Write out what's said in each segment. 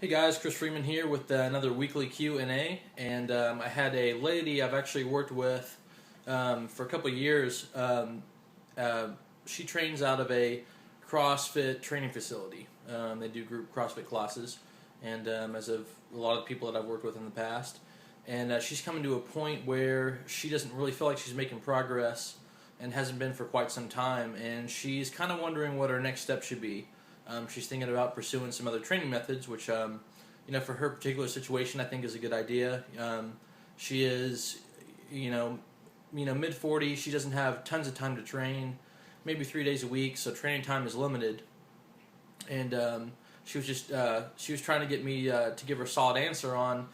Hey guys, Chris Freeman here with another weekly Q&A, and I had a lady I've actually worked with for a couple of years. Uh, she trains out of a CrossFit training facility. They do group CrossFit classes, and as of a lot of people that I've worked with in the past, and she's coming to a point where she doesn't really feel like she's making progress and hasn't been for quite some time, and she's kind of wondering what her next step should be. She's thinking about pursuing some other training methods, which, for her particular situation, I think is a good idea. She is, mid 40s. She doesn't have tons of time to train, maybe 3 days a week, so training time is limited. And she was trying to get me to give her a solid answer on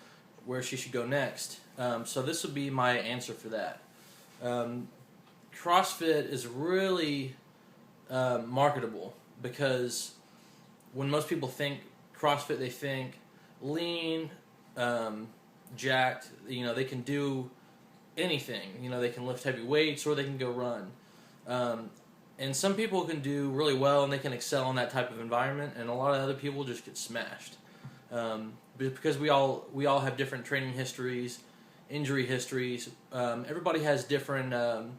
where she should go next. So this would be my answer for that. CrossFit is really marketable because when most people think CrossFit, they think lean, jacked. They can do anything. They can lift heavy weights or they can go run. And some people can do really well and they can excel in that type of environment, and a lot of other people just get smashed. Because we all have different training histories, injury histories. Everybody has different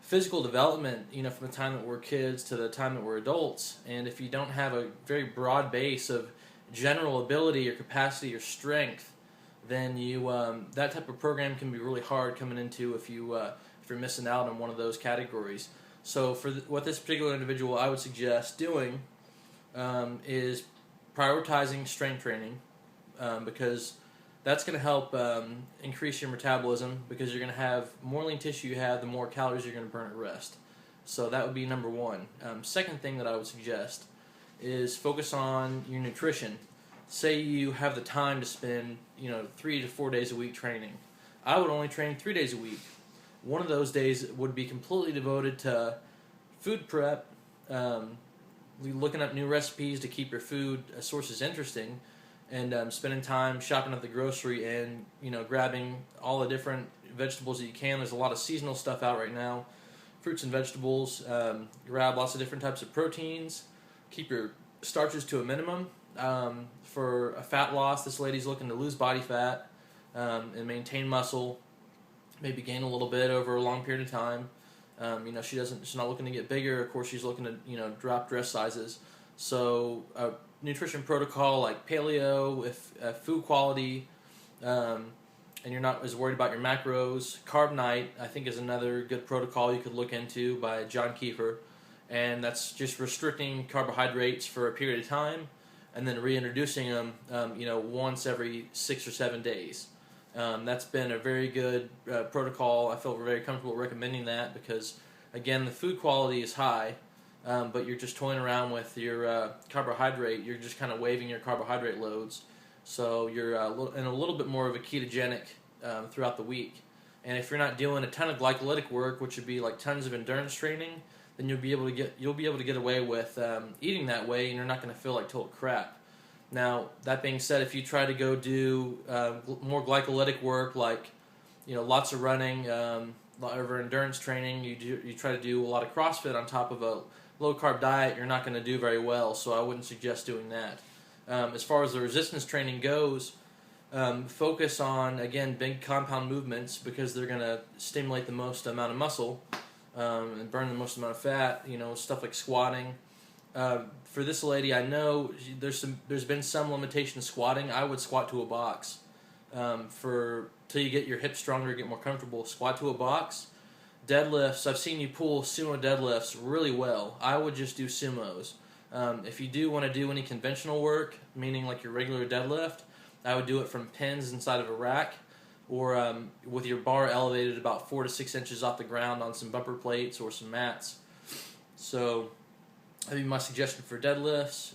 physical development, from the time that we're kids to the time that we're adults. And if you don't have a very broad base of general ability or capacity or strength, then that type of program can be really hard coming into if you're missing out on one of those categories. So for what this particular individual I would suggest doing is prioritizing strength training, because that's going to help increase your metabolism, because you're going to have more lean tissue you have, the more calories you're going to burn at rest. So that would be number one. Second thing that I would suggest is focus on your nutrition. Say you have the time to spend 3 to 4 days a week training. I would only train 3 days a week. One of those days would be completely devoted to food prep, looking up new recipes to keep your food sources interesting, and spending time shopping at the grocery and grabbing all the different vegetables that you can. There's a lot of seasonal stuff out right now, fruits and vegetables. Grab lots of different types of proteins. Keep your starches to a minimum. For a fat loss, this lady's looking to lose body fat and maintain muscle, maybe gain a little bit over a long period of time. She's not looking to get bigger. Of course, she's looking to drop dress sizes. So nutrition protocol like paleo with food quality, and you're not as worried about your macros. Carb night, I think, is another good protocol you could look into by John Kiefer, and that's just restricting carbohydrates for a period of time and then reintroducing them once every 6 or 7 days. That's been a very good protocol. I feel very comfortable recommending that because, again, the food quality is high, but you're just toying around with your carbohydrate. You're just kind of waiving your carbohydrate loads. So you're in a little bit more of a ketogenic throughout the week. And if you're not doing a ton of glycolytic work, which would be like tons of endurance training, then you'll be able to get away with eating that way, and you're not going to feel like total crap. Now, that being said, if you try to go do more glycolytic work, like lots of running, over endurance training, you try to do a lot of CrossFit on top of a low carb diet, you're not going to do very well. So I wouldn't suggest doing that. As far as the resistance training goes, focus on, again, big compound movements, because they're going to stimulate the most amount of muscle and burn the most amount of fat. Stuff like squatting. For this lady, I know there's been some limitation to squatting. I would squat to a box till you get your hips stronger, get more comfortable. Squat to a box. Deadlifts, I've seen you pull sumo deadlifts really well. I would just do sumos. If you do want to do any conventional work, meaning like your regular deadlift, I would do it from pins inside of a rack, or with your bar elevated about 4 to 6 inches off the ground on some bumper plates or some mats. So that'd be my suggestion for deadlifts.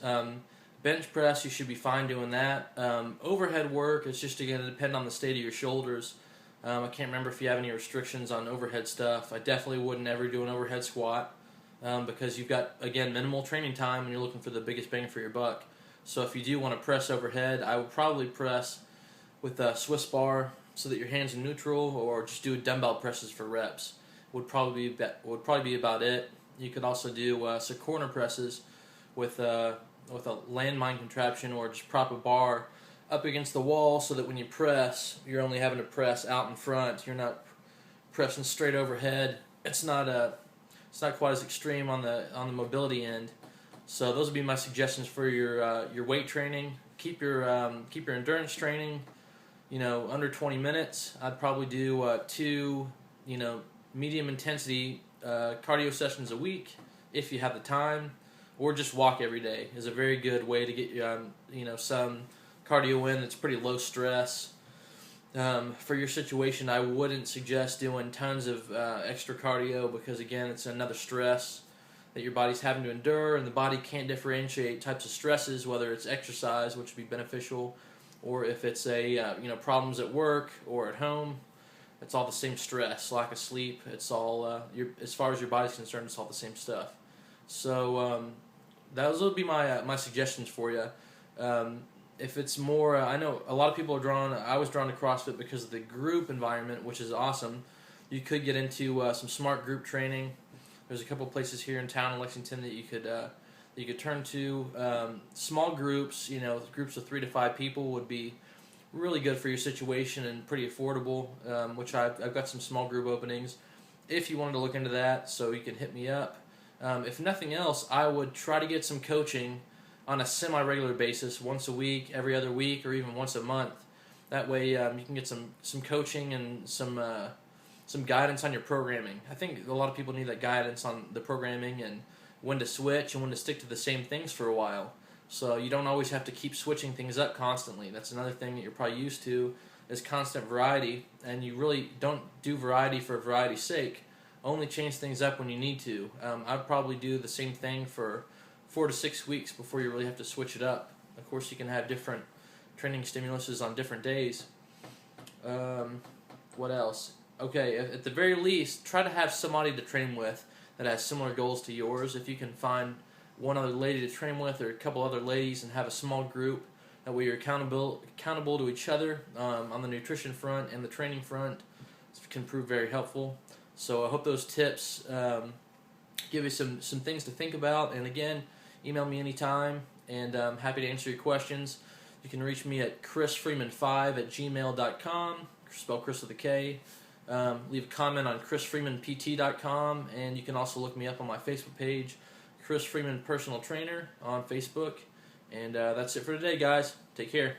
Bench press, you should be fine doing that. Overhead work, it's just going to depend on the state of your shoulders. I can't remember if you have any restrictions on overhead stuff. I definitely wouldn't ever do an overhead squat because you've got, again, minimal training time and you're looking for the biggest bang for your buck. So if you do want to press overhead, I would probably press with a Swiss bar so that your hands are neutral, or just do dumbbell presses for reps. Would probably be about it. You could also do some corner presses with landmine contraption, or just prop a bar up against the wall so that when you press, you're only having to press out in front. You're not pressing straight overhead. It's not quite as extreme on the mobility end. So those would be my suggestions for your weight training. Keep your endurance training, under 20 minutes. I'd probably do 2, medium intensity cardio sessions a week if you have the time, or just walk every day is a very good way to get some cardio in. It's pretty low stress. For your situation, I wouldn't suggest doing tons of extra cardio because, again, it's another stress that your body's having to endure, and the body can't differentiate types of stresses, whether it's exercise, which would be beneficial, or if it's problems at work or at home. It's all the same stress, lack of sleep. It's all as far as your body's concerned, it's all the same stuff. So those would be my suggestions for you. If it's more, I know a lot of people are drawn. I was drawn to CrossFit because of the group environment, which is awesome. You could get into some smart group training. There's a couple places here in town in Lexington that you could turn to. Small groups, groups of 3 to 5 people would be really good for your situation and pretty affordable, which I've got some small group openings if you wanted to look into that, so you can hit me up. If nothing else, I would try to get some coaching on a semi-regular basis, once a week, every other week, or even once a month. That way you can get some coaching and some guidance on your programming. I think a lot of people need that guidance on the programming and when to switch and when to stick to the same things for a while. So you don't always have to keep switching things up constantly. That's another thing that you're probably used to, is constant variety, and you really don't do variety for variety's sake. Only change things up when you need to. I'd probably do the same thing for 4 to 6 weeks before you really have to switch it up. Of course, you can have different training stimuluses on different days. What else? Okay, at the very least, try to have somebody to train with that has similar goals to yours. If you can find one other lady to train with, or a couple other ladies, and have a small group, that way you're accountable to each other on the nutrition front and the training front. It can prove very helpful. So I hope those tips give you some things to think about. And again, email me anytime, and I'm happy to answer your questions. You can reach me at chrisfreeman5@gmail.com, spell Chris with a K. Leave a comment on chrisfreemanpt.com, and you can also look me up on my Facebook page, Chris Freeman Personal Trainer on Facebook. And that's it for today, guys. Take care.